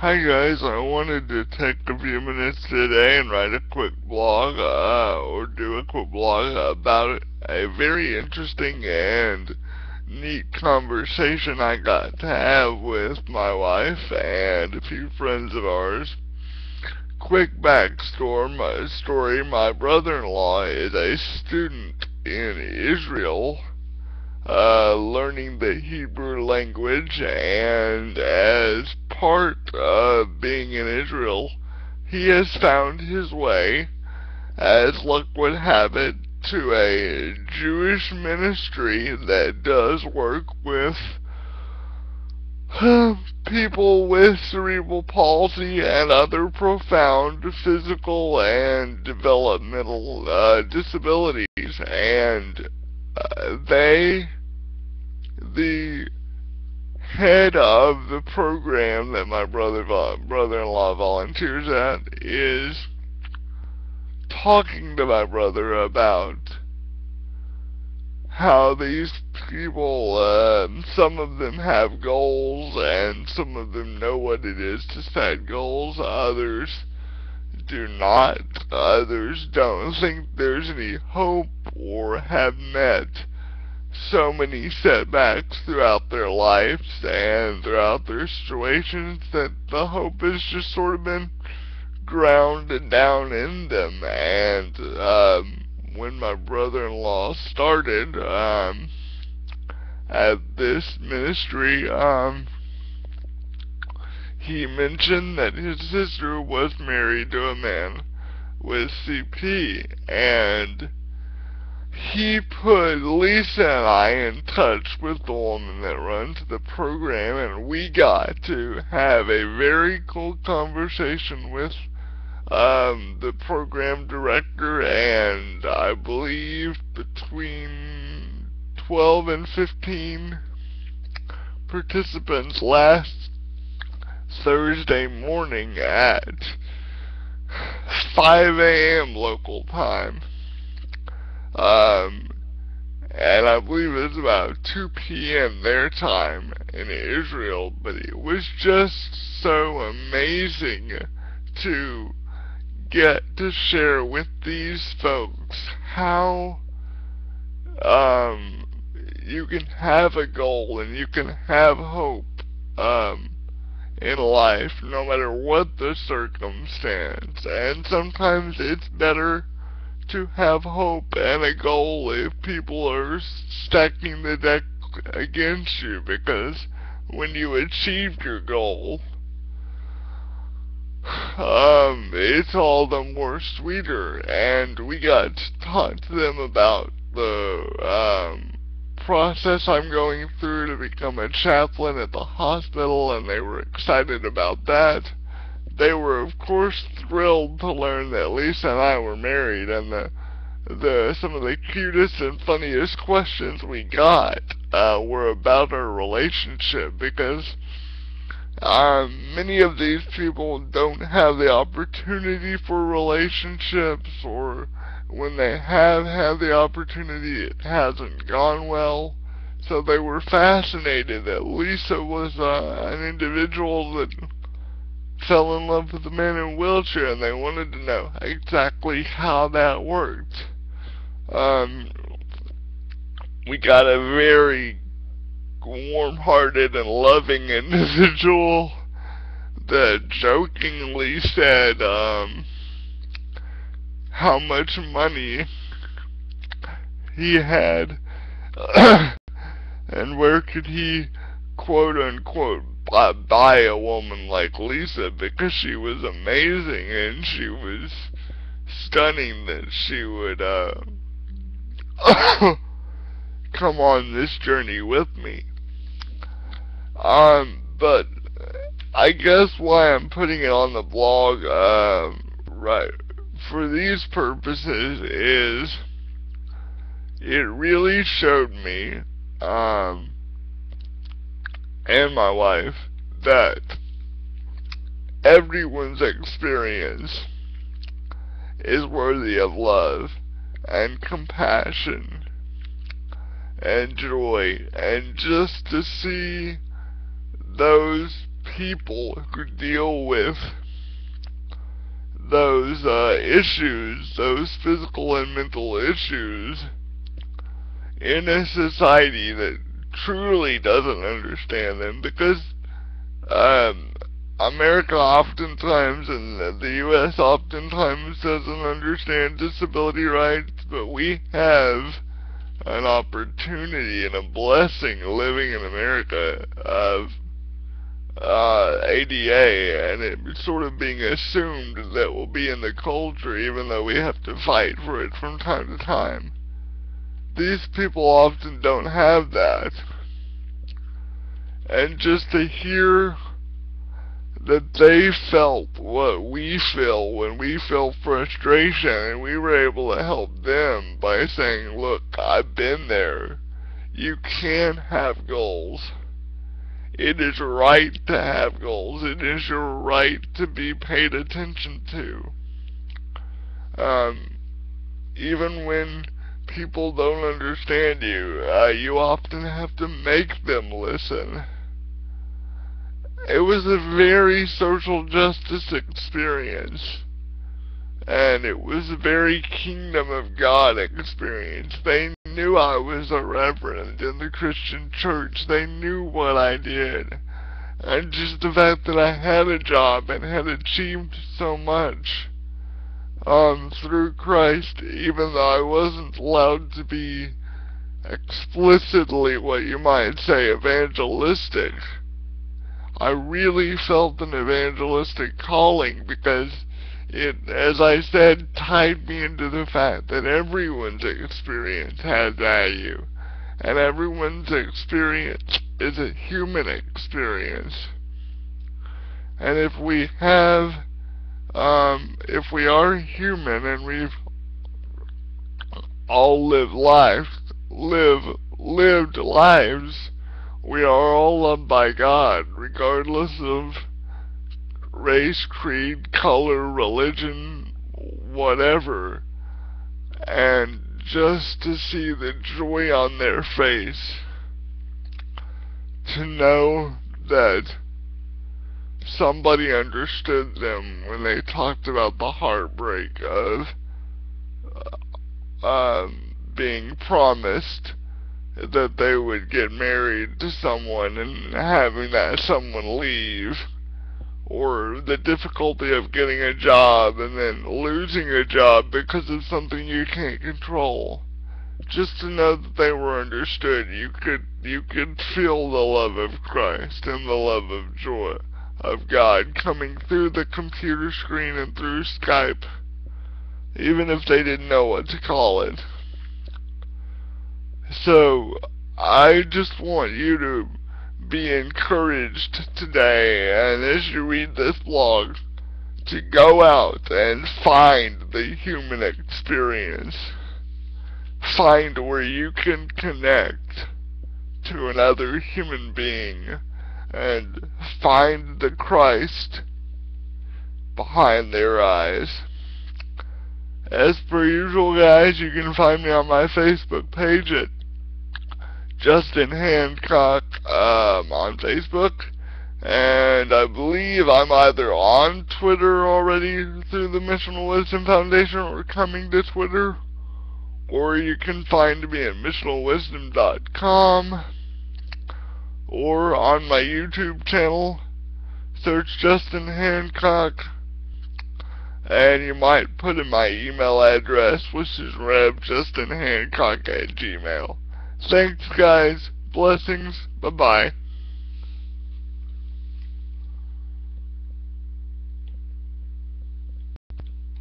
Hi guys, I wanted to take a few minutes today and write a quick blog, or do a quick blog about a very interesting and neat conversation I got to have with my wife and a few friends of ours. Quick backstory, my brother-in-law is a student in Israel, learning the Hebrew language, and as part of being in Israel, he has found his way, as luck would have it, to a Jewish ministry that does work with people with cerebral palsy and other profound physical and developmental disabilities, and the head of the program that my brother-in-law volunteers at is talking to my brother about how these people, some of them have goals and some of them know what it is to set goals, others do not, others don't think there's any hope or have met so many setbacks throughout their lives and throughout their situations that the hope has just sort of been ground down in them. And when my brother-in-law started at this ministry, he mentioned that his sister was married to a man with CP, and he put Lisa and I in touch with the woman that runs the program, and we got to have a very cool conversation with the program director, and I believe between 12 and 15 participants last Thursday morning at 5 a.m. local time. And I believe it was about 2 p.m. their time in Israel, but it was just so amazing to get to share with these folks how you can have a goal and you can have hope in life no matter what the circumstance. And sometimes it's better to have hope and a goal if people are stacking the deck against you, because when you achieved your goal, it's all the more sweeter. And we got to talk to them about the process I'm going through to become a chaplain at the hospital, and they were excited about that. They were, of course, thrilled to learn that Lisa and I were married, and some of the cutest and funniest questions we got were about our relationship, because many of these people don't have the opportunity for relationships, or when they have had the opportunity, it hasn't gone well. So they were fascinated that Lisa was an individual that fell in love with a man in a wheelchair, and they wanted to know exactly how that worked. We got a very warm-hearted and loving individual that jokingly said how much money he had and where could he, quote-unquote, buy a woman like Lisa, because she was amazing and she was stunning, that she would come on this journey with me. But I guess why I'm putting it on the blog right for these purposes is it really showed me and my wife that everyone's experience is worthy of love and compassion and joy, and just to see those people who deal with those issues, those physical and mental issues, in a society that truly doesn't understand them, because America oftentimes and the U.S. oftentimes doesn't understand disability rights, but we have an opportunity and a blessing living in America of ADA, and it's sort of being assumed that will be in the culture, even though we have to fight for it from time to time. These people often don't have that. And just to hear that they felt what we feel when we feel frustration, and we were able to help them by saying, look, I've been there. You can have goals. It is right to have goals. It is your right to be paid attention to. Even when people don't understand you, you often have to make them listen. It was a very social justice experience, and it was a very kingdom of God experience. They knew I was a reverend in the Christian church. They knew what I did, and just the fact that I had a job and had achieved so much through Christ, even though I wasn't allowed to be explicitly what you might say evangelistic. I really felt an evangelistic calling, because it, as I said, tied me into the fact that everyone's experience has value, and everyone's experience is a human experience. And if we are human, and we've all lived lives, we are all loved by God, regardless of race, creed, color, religion, whatever. And just to see the joy on their face, to know that somebody understood them when they talked about the heartbreak of being promised that they would get married to someone and having that someone leave, or the difficulty of getting a job and then losing a job because of something you can't control. Just to know that they were understood, you could feel the love of Christ and the love of joy of God coming through the computer screen and through Skype, even if they didn't know what to call it. So, I just want you to be encouraged today, and as you read this blog, to go out and find the human experience. Find where you can connect to another human being, and find the Christ behind their eyes. As per usual, guys, you can find me on my Facebook page at Justin Hancock on Facebook, and I believe I'm either on Twitter already through the Missional Wisdom Foundation or coming to Twitter, or you can find me at missionalwisdom.com, or on my YouTube channel, search Justin Hancock, and you might put in my email address, which is revjustinhancock@gmail.com. Thanks, guys. Blessings. Bye-bye.